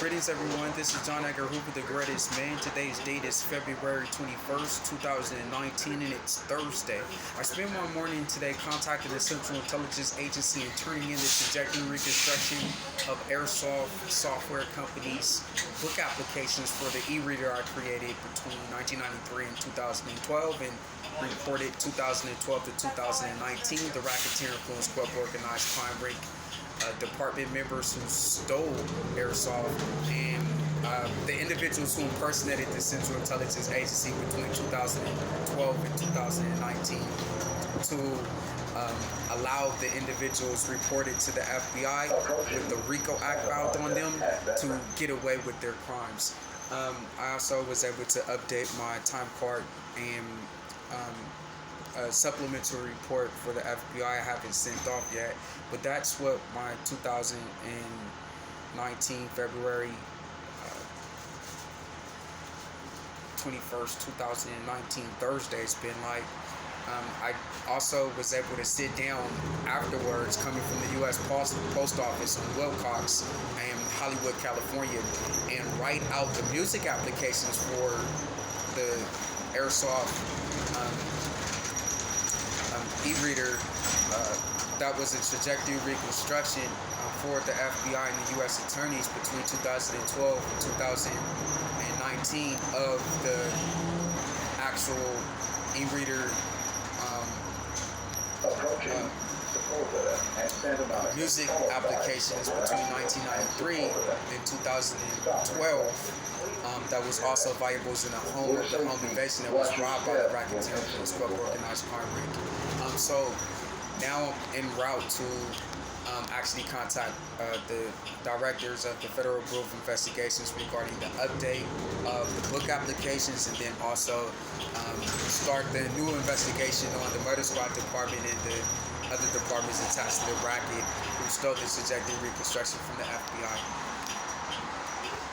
Greetings everyone, this is John Edgar Hoover, the greatest man. Today's date is February 21st, 2019, and it's Thursday. I spent my morning today contacting the Central Intelligence Agency and turning in the trajectory reconstruction of Airsoft software companies' book applications for the e-reader I created between 1993 and 2012 and reported 2012 to 2019. The Racketeer Influence Club organized crime ring department members who stole Airsoft and the individuals who impersonated the Central Intelligence Agency between 2012 and 2019 to allow the individuals reported to the FBI with the RICO Act filed on them to get away with their crimes. I also was able to update my time card and a supplementary report for the FBI I haven't sent off yet, but that's what my 2019 February 21st, 2019 Thursday has been like. I also was able to sit down afterwards, coming from the U.S. Post Office in Wilcox and Hollywood, California, and write out the music applications for the Airsoft e-reader that was a trajectory reconstruction for the FBI and the U.S. attorneys between 2012 and 2019 of the actual e-reader music applications between 1993 and 2012 that was also valuable in the home of the home invasion that was robbed by the Racketeer Influence Club organized crime ring. So now I'm en route to actually contact the directors of the Federal Bureau of Investigations regarding the update of the book applications, and then also start the new investigation on the murder squad department and the other departments attached to the racket who stole the trajectory reconstruction from the FBI.